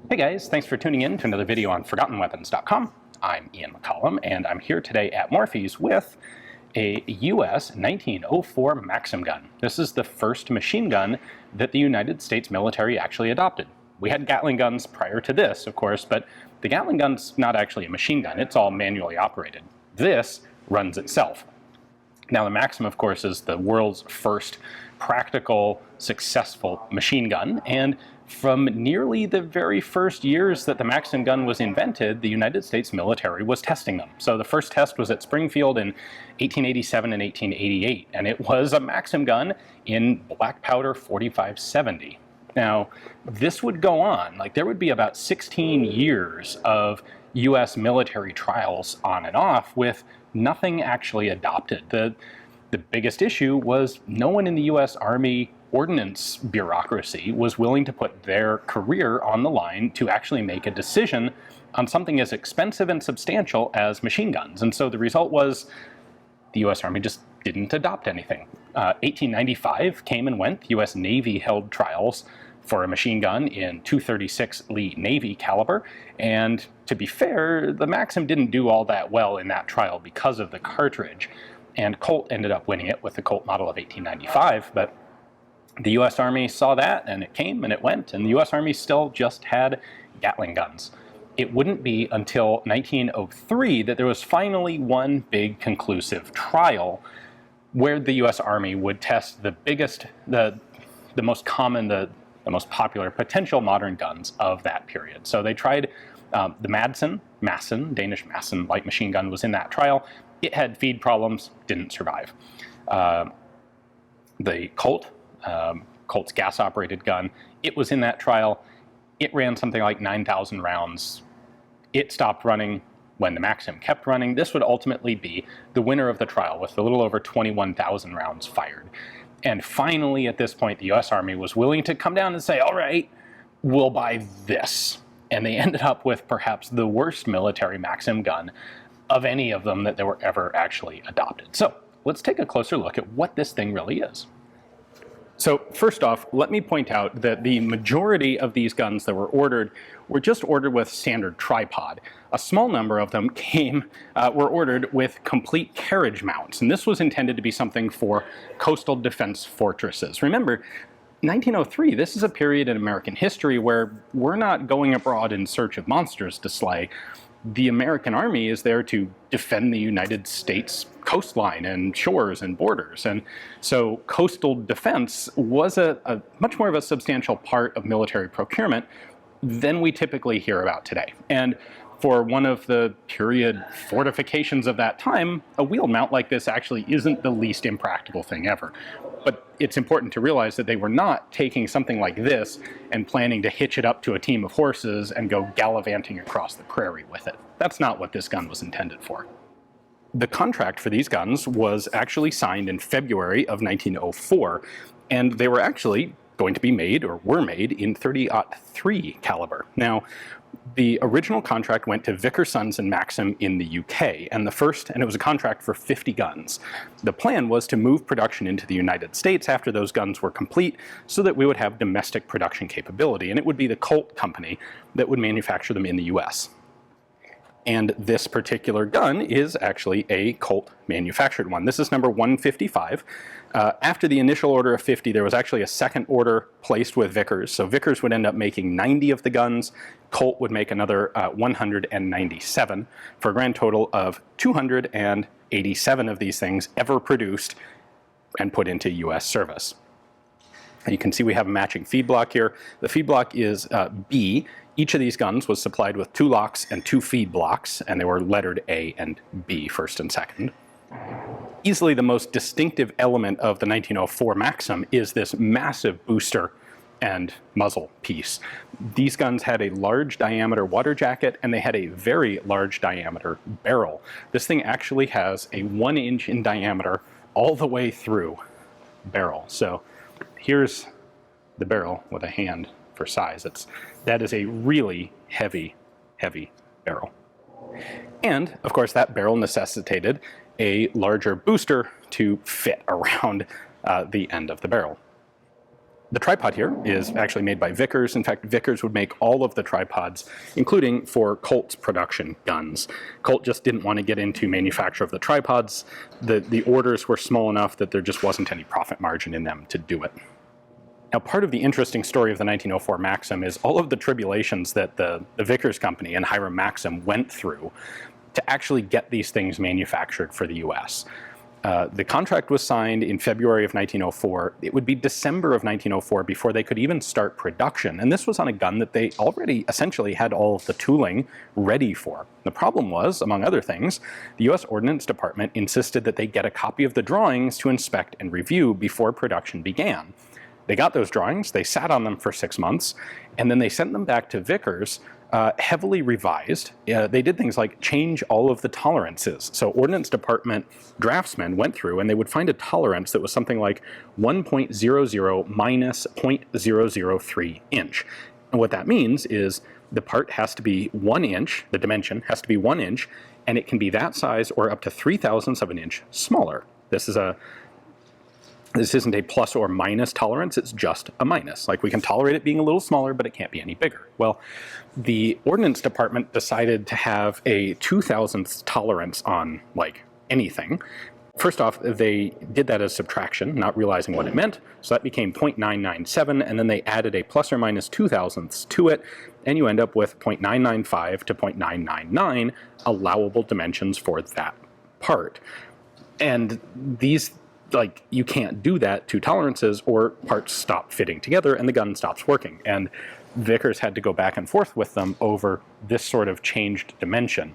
Hey guys, thanks for tuning in to another video on ForgottenWeapons.com. I'm Ian McCollum, and I'm here today at Morphy's with a US 1904 Maxim gun. This is the first machine gun that the United States military actually adopted. We had Gatling guns prior to this, of course, but the Gatling gun's not actually a machine gun. It's all manually operated. This runs itself. Now, the Maxim, of course, is the world's first practical, successful machine gun, and from nearly the very first years that the Maxim gun was invented, the United States military was testing them. So the first test was at Springfield in 1887 and 1888, and it was a Maxim gun in black powder 4570. Now, this would go on, like there would be about 16 years of US military trials on and off with nothing actually adopted. The biggest issue was no one in the US Army ordnance bureaucracy was willing to put their career on the line to actually make a decision on something as expensive and substantial as machine guns. And so the result was the US Army just didn't adopt anything. 1895 came and went. The US Navy held trials for a machine gun in .236 Lee Navy caliber, and to be fair, the Maxim didn't do all that well in that trial because of the cartridge, and Colt ended up winning it with the Colt model of 1895, but the US Army saw that, and it came and it went, and the US Army still just had Gatling guns. It wouldn't be until 1903 that there was finally one big conclusive trial where the US Army would test the biggest, the most common, the most popular potential modern guns of that period. So they tried the Maxim, Danish Maxim light machine gun was in that trial. It had feed problems, didn't survive. The Colt, Colt's gas-operated gun, it was in that trial. It ran something like 9,000 rounds. It stopped running when the Maxim kept running. This would ultimately be the winner of the trial with a little over 21,000 rounds fired. And finally, at this point, the US Army was willing to come down and say, all right, we'll buy this. And they ended up with perhaps the worst military Maxim gun of any of them that they were ever actually adopted. So let's take a closer look at what this thing really is. So first off, let me point out that the majority of these guns that were just ordered with standard tripod. A small number of them were ordered with complete carriage mounts, and this was intended to be something for coastal defense fortresses. Remember, 1903, this is a period in American history where we're not going abroad in search of monsters to slay. The American Army is there to defend the United States coastline and shores and borders. And so coastal defense was a much more of a substantial part of military procurement than we typically hear about today. And for one of the period fortifications of that time, a wheeled mount like this actually isn't the least impractical thing ever. But it's important to realize that they were not taking something like this and planning to hitch it up to a team of horses and go gallivanting across the prairie with it. That's not what this gun was intended for. The contract for these guns was actually signed in February of 1904, and they were actually going to be made, or were made, in .30-03 caliber. Now, the original contract went to Vickers, Sons and Maxim in the UK, and it was a contract for 50 guns. The plan was to move production into the United States after those guns were complete so that we would have domestic production capability, and it would be the Colt company that would manufacture them in the US. And this particular gun is actually a Colt manufactured one. This is number 155. After the initial order of 50, there was actually a second order placed with Vickers. So Vickers would end up making 90 of the guns. Colt would make another 197 for a grand total of 287 of these things ever produced and put into US service. And you can see we have a matching feed block here. The feed block is B. Each of these guns was supplied with 2 locks and 2 feed blocks, and they were lettered A and B, first and second. Easily the most distinctive element of the 1904 Maxim is this massive booster and muzzle piece. These guns had a large diameter water jacket, and they had a very large diameter barrel. This thing actually has a 1 inch in diameter all the way through barrel. So here's the barrel with a hand for size. That is a really heavy barrel. And of course that barrel necessitated a larger booster to fit around the end of the barrel. The tripod here is actually made by Vickers. In fact, Vickers would make all of the tripods, including for Colt's production guns. Colt just didn't want to get into manufacture of the tripods. The orders were small enough that there just wasn't any profit margin in them to do it. Now, part of the interesting story of the 1904 Maxim is all of the tribulations that the Vickers company and Hiram Maxim went through to actually get these things manufactured for the US. The contract was signed in February of 1904. It would be December of 1904 before they could even start production. And this was on a gun that they already essentially had all of the tooling ready for. The problem was, among other things, the US Ordnance Department insisted that they get a copy of the drawings to inspect and review before production began. They got those drawings, they sat on them for 6 months, and then they sent them back to Vickers, heavily revised. They did things like change all of the tolerances. So Ordnance Department draftsmen went through and they would find a tolerance that was something like 1.00 minus 0.003 inch. And what that means is the part has to be 1 inch, the dimension has to be 1 inch, and it can be that size or up to 0.03 of an inch smaller. This isn't a plus or minus tolerance, it's just a minus. Like, we can tolerate it being a little smaller, but it can't be any bigger. Well, the Ordnance Department decided to have a 0.002 tolerance on, like, anything. First off, they did that as subtraction, not realizing what it meant, so that became 0.997, and then they added a plus or minus 0.002 to it, and you end up with 0.995 to 0.999 allowable dimensions for that part. And these, like, you can't do that to tolerances or parts stop fitting together and the gun stops working. And Vickers had to go back and forth with them over this sort of changed dimension.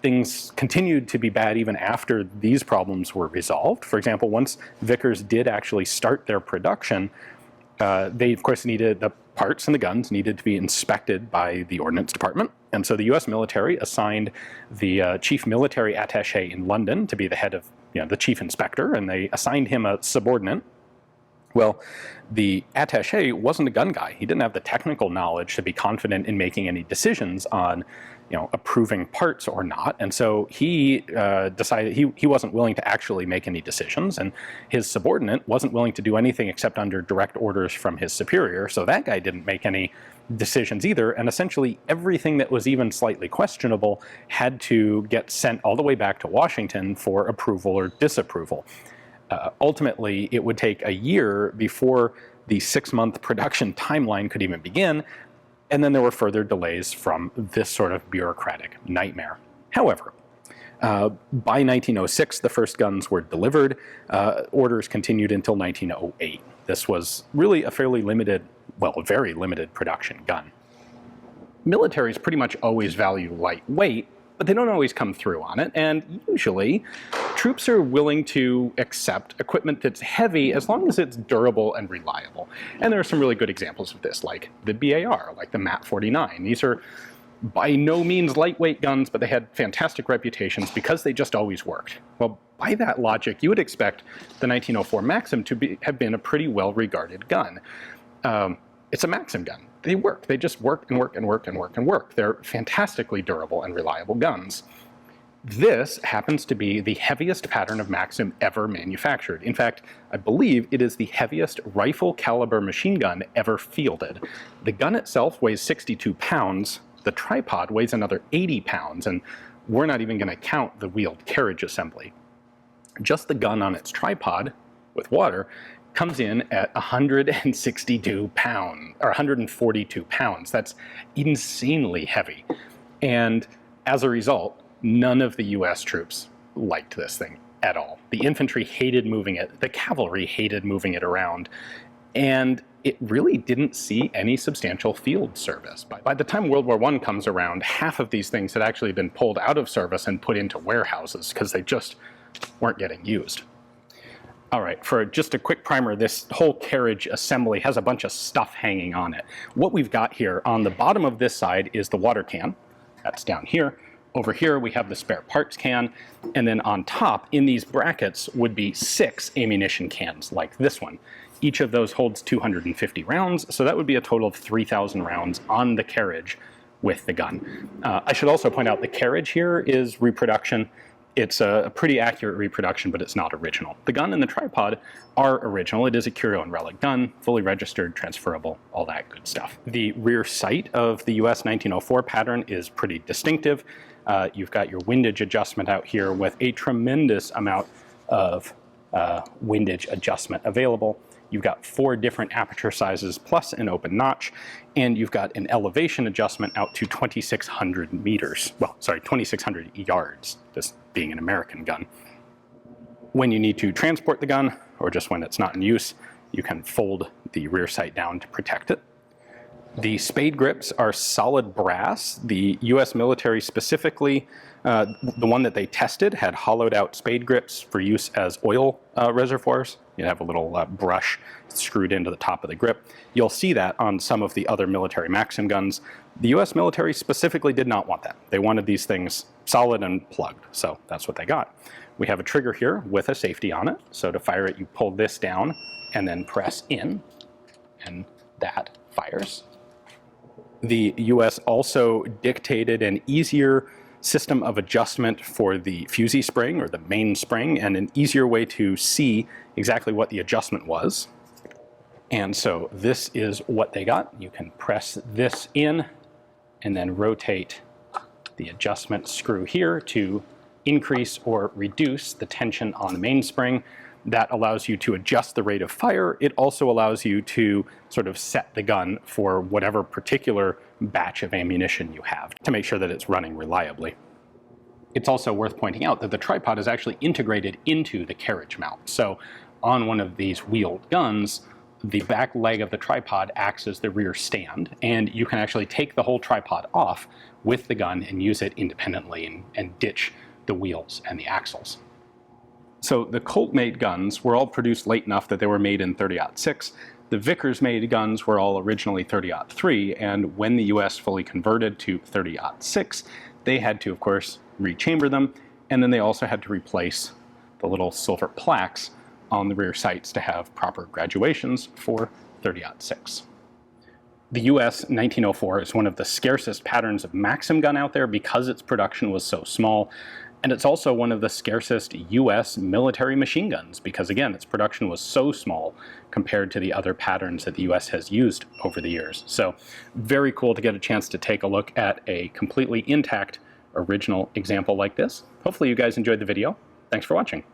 Things continued to be bad even after these problems were resolved. For example, once Vickers did actually start their production, they, of course, needed the parts and the guns needed to be inspected by the Ordnance Department. And so the US military assigned the chief military attaché in London to be the head of, the chief inspector, and they assigned him a subordinate. Well, the attaché wasn't a gun guy. He didn't have the technical knowledge to be confident in making any decisions on, approving parts or not. And so he decided he wasn't willing to actually make any decisions, and his subordinate wasn't willing to do anything except under direct orders from his superior. So that guy didn't make any decisions either, and essentially everything that was even slightly questionable had to get sent all the way back to Washington for approval or disapproval. Ultimately, it would take a year before the 6-month production timeline could even begin, and then there were further delays from this sort of bureaucratic nightmare. However, by 1906, the first guns were delivered. Orders continued until 1908. This was really a fairly limited, well, a very limited production gun. Militaries pretty much always value lightweight, but they don't always come through on it, and usually troops are willing to accept equipment that's heavy as long as it's durable and reliable. And there are some really good examples of this, like the BAR, like the MAT 49. These are by no means lightweight guns, but they had fantastic reputations because they just always worked. Well, by that logic, you would expect the 1904 Maxim to have been a pretty well-regarded gun. It's a Maxim gun. They work. They just work and work and work and work and work. They're fantastically durable and reliable guns. This happens to be the heaviest pattern of Maxim ever manufactured. In fact, I believe it is the heaviest rifle caliber machine gun ever fielded. The gun itself weighs 62 pounds. The tripod weighs another 80 pounds, and we're not even going to count the wheeled carriage assembly. Just the gun on its tripod with water comes in at 162 pounds, or 142 pounds. That's insanely heavy. And as a result, none of the US troops liked this thing at all. The infantry hated moving it, the cavalry hated moving it around, and it really didn't see any substantial field service. By the time World War I comes around, half of these things had actually been pulled out of service and put into warehouses because they just weren't getting used. All right, for just a quick primer, this whole carriage assembly has a bunch of stuff hanging on it. What we've got here on the bottom of this side is the water can. That's down here. Over here we have the spare parts can, and then on top in these brackets would be 6 ammunition cans like this one. Each of those holds 250 rounds, so that would be a total of 3,000 rounds on the carriage with the gun. I should also point out the carriage here is reproduction. It's a pretty accurate reproduction, but it's not original. The gun and the tripod are original. It is a curio and relic gun, fully registered, transferable, all that good stuff. The rear sight of the US 1904 pattern is pretty distinctive. You've got your windage adjustment out here with a tremendous amount of windage adjustment available. You've got 4 different aperture sizes plus an open notch, and you've got an elevation adjustment out to 2,600 meters. Well, sorry, 2,600 yards, this being an American gun. When you need to transport the gun, or just when it's not in use, you can fold the rear sight down to protect it. The spade grips are solid brass. The US military specifically, the one that they tested had hollowed out spade grips for use as oil reservoirs. You have a little brush screwed into the top of the grip. You'll see that on some of the other military Maxim guns. The US military specifically did not want that. They wanted these things solid and plugged, so that's what they got. We have a trigger here with a safety on it. So to fire it, you pull this down and then press in, and that fires. The US also dictated an easier system of adjustment for the fusee spring, or the main spring, and an easier way to see exactly what the adjustment was. And so this is what they got. You can press this in and then rotate the adjustment screw here to increase or reduce the tension on the mainspring. That allows you to adjust the rate of fire. It also allows you to sort of set the gun for whatever particular batch of ammunition you have to make sure that it's running reliably. It's also worth pointing out that the tripod is actually integrated into the carriage mount. So on one of these wheeled guns, the back leg of the tripod acts as the rear stand, and you can actually take the whole tripod off with the gun and use it independently and ditch the wheels and the axles. So the Colt made guns were all produced late enough that they were made in 30-06. The Vickers made guns were all originally 30-03, and when the US fully converted to 30-06, they had to, of course, rechamber them, and then they also had to replace the little silver plaques on the rear sights to have proper graduations for 30-06. The US 1904 is one of the scarcest patterns of Maxim gun out there because its production was so small. And it's also one of the scarcest US military machine guns because, again, its production was so small compared to the other patterns that the US has used over the years. So very cool to get a chance to take a look at a completely intact original example like this. Hopefully you guys enjoyed the video. Thanks for watching.